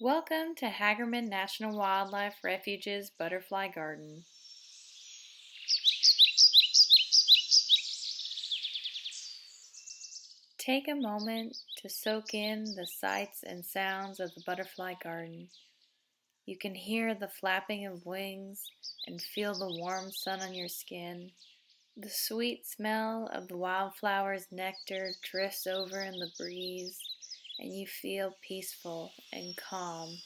Welcome to Hagerman National Wildlife Refuge's Butterfly Garden. Take a moment to soak in the sights and sounds of the butterfly garden. You can hear the flapping of wings and feel the warm sun on your skin. The sweet smell of the wildflower's nectar drifts over in the breeze, and you feel peaceful and calm.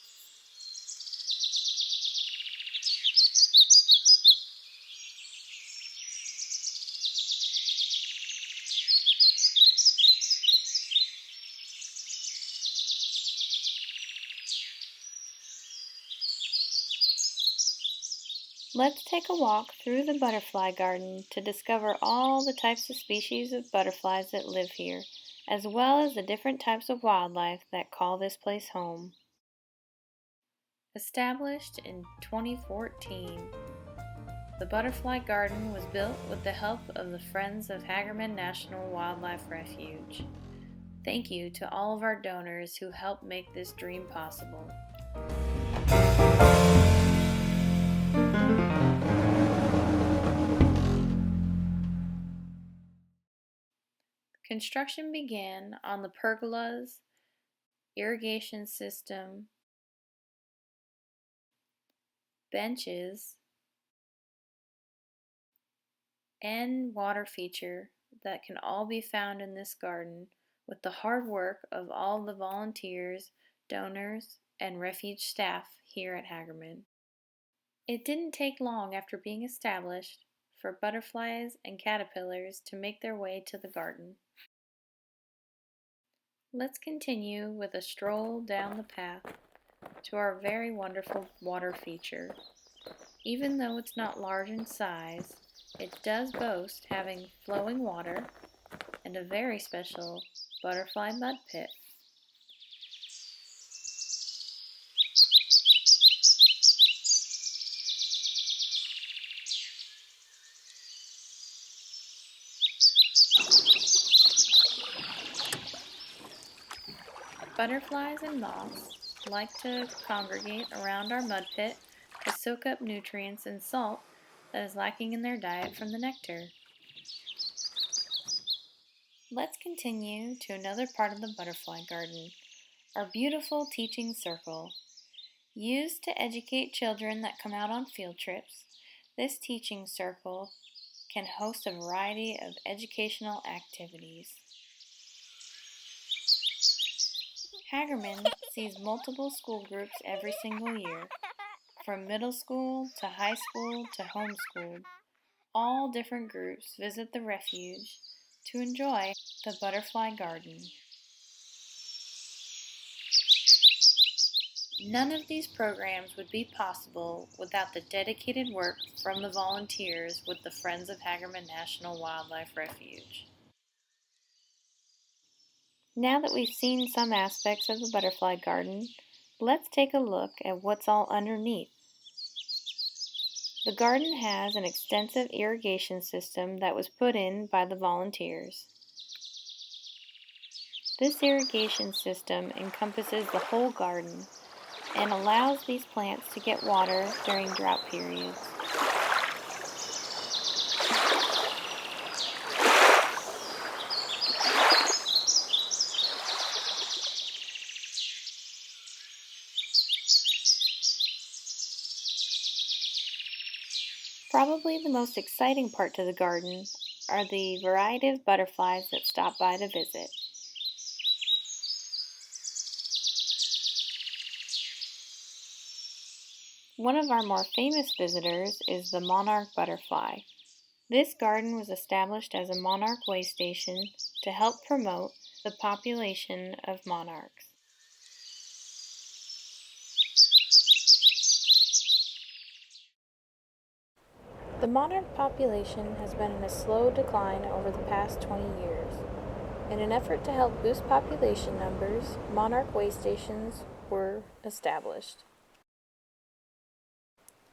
Let's take a walk through the butterfly garden to discover all the types of species of butterflies that live here, as well as the different types of wildlife that call this place home. Established in 2014, the Butterfly Garden was built with the help of the Friends of Hagerman National Wildlife Refuge. Thank you to all of our donors who helped make this dream possible. Construction began on the pergolas, irrigation system, benches, and water feature that can all be found in this garden with the hard work of all the volunteers, donors, and refuge staff here at Hagerman. It didn't take long after being established for butterflies and caterpillars to make their way to the garden. Let's continue with a stroll down the path to our very wonderful water feature. Even though it's not large in size, it does boast having flowing water and a very special butterfly mud pit. Butterflies and moths like to congregate around our mud pit to soak up nutrients and salt that is lacking in their diet from the nectar. Let's continue to another part of the butterfly garden, our beautiful teaching circle. Used to educate children that come out on field trips, this teaching circle can host a variety of educational activities. Hagerman sees multiple school groups every single year, from middle school to high school to homeschooled. All different groups visit the refuge to enjoy the butterfly garden. None of these programs would be possible without the dedicated work from the volunteers with the Friends of Hagerman National Wildlife Refuge. Now that we've seen some aspects of the butterfly garden, let's take a look at what's all underneath. The garden has an extensive irrigation system that was put in by the volunteers. This irrigation system encompasses the whole garden and allows these plants to get water during drought periods. Probably the most exciting part to the garden are the variety of butterflies that stop by to visit. One of our more famous visitors is the monarch butterfly. This garden was established as a monarch way station to help promote the population of monarchs. The monarch population has been in a slow decline over the past 20 years. In an effort to help boost population numbers, monarch way stations were established.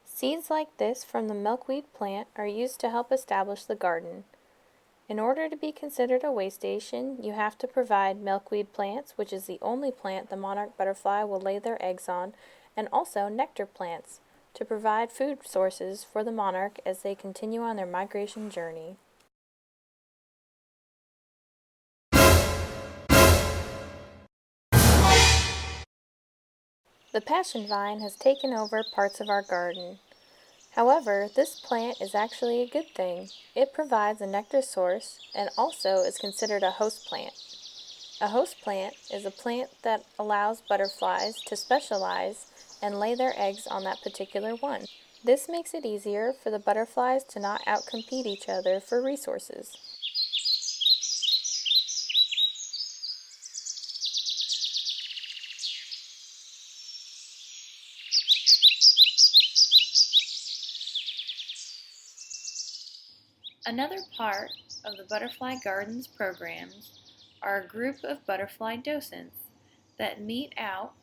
Seeds like this from the milkweed plant are used to help establish the garden. In order to be considered a way station, you have to provide milkweed plants, which is the only plant the monarch butterfly will lay their eggs on, and also nectar plants, to provide food sources for the monarch as they continue on their migration journey. The passion vine has taken over parts of our garden. However, this plant is actually a good thing. It provides a nectar source and also is considered a host plant. A host plant is a plant that allows butterflies to specialize and lay their eggs on that particular one. This makes it easier for the butterflies to not outcompete each other for resources. Another part of the Butterfly Gardens programs are a group of butterfly docents that meet out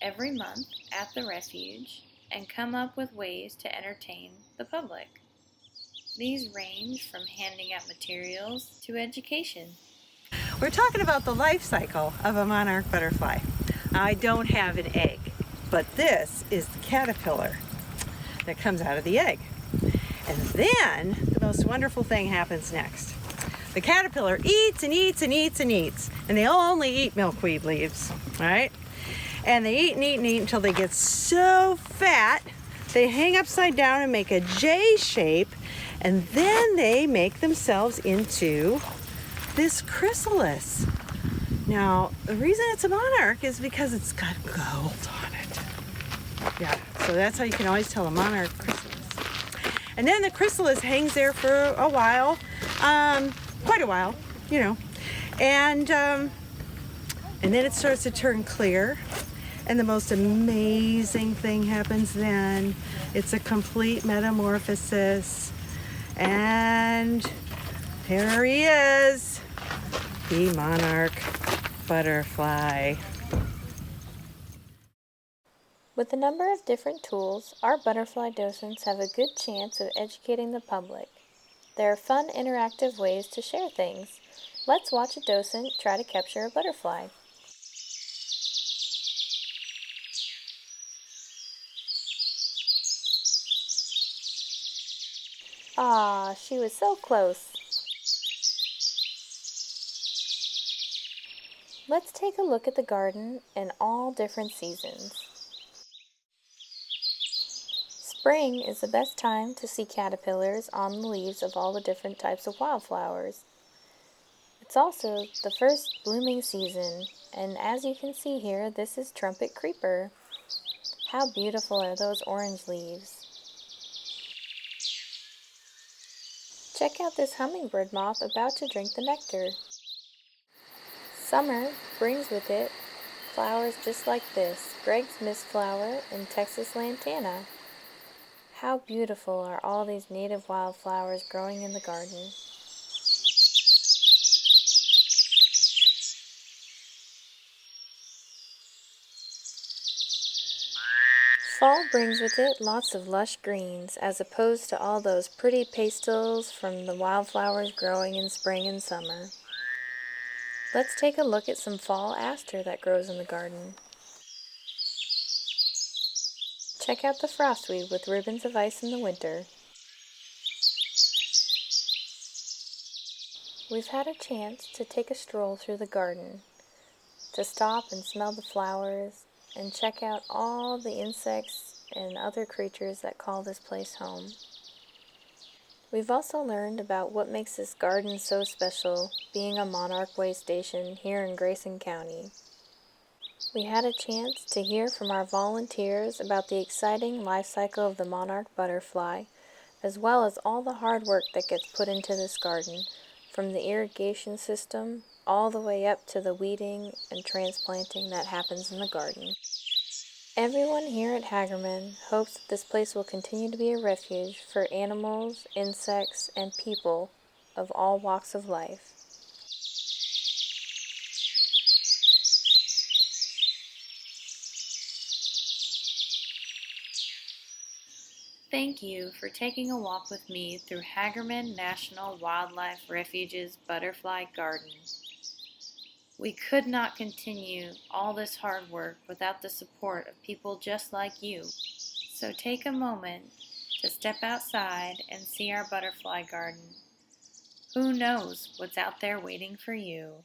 every month at the refuge and come up with ways to entertain the public. These range from handing out materials to education. We're talking about the life cycle of a monarch butterfly. I don't have an egg, but this is the caterpillar that comes out of the egg. And then the most wonderful thing happens next. The caterpillar eats and eats and eats and eats, and they only eat milkweed leaves, all right? And they eat and eat and eat until they get so fat, they hang upside down and make a J shape, and then they make themselves into this chrysalis. Now, the reason it's a monarch is because it's got gold on it. Yeah, so that's how you can always tell a monarch chrysalis. And then the chrysalis hangs there for a while, quite a while, you know. And then it starts to turn clear. And the most amazing thing happens then. It's a complete metamorphosis. And here he is, the monarch butterfly. With a number of different tools, our butterfly docents have a good chance of educating the public. There are fun, interactive ways to share things. Let's watch a docent try to capture a butterfly. Ah, she was so close. Let's take a look at the garden in all different seasons. Spring is the best time to see caterpillars on the leaves of all the different types of wildflowers. It's also the first blooming season, and as you can see here, this is trumpet creeper. How beautiful are those orange leaves? Check out this hummingbird moth about to drink the nectar. Summer brings with it flowers just like this, Greg's mist flower and Texas lantana. How beautiful are all these native wildflowers growing in the garden. Fall brings with it lots of lush greens, as opposed to all those pretty pastels from the wildflowers growing in spring and summer. Let's take a look at some fall aster that grows in the garden. Check out the frostweed with ribbons of ice in the winter. We've had a chance to take a stroll through the garden, to stop and smell the flowers, and check out all the insects and other creatures that call this place home. We've also learned about what makes this garden so special, being a monarch way station here in Grayson County. We had a chance to hear from our volunteers about the exciting life cycle of the monarch butterfly, as well as all the hard work that gets put into this garden, from the irrigation system all the way up to the weeding and transplanting that happens in the garden. Everyone here at Hagerman hopes that this place will continue to be a refuge for animals, insects, and people of all walks of life. Thank you for taking a walk with me through Hagerman National Wildlife Refuge's Butterfly Garden. We could not continue all this hard work without the support of people just like you. So take a moment to step outside and see our butterfly garden. Who knows what's out there waiting for you?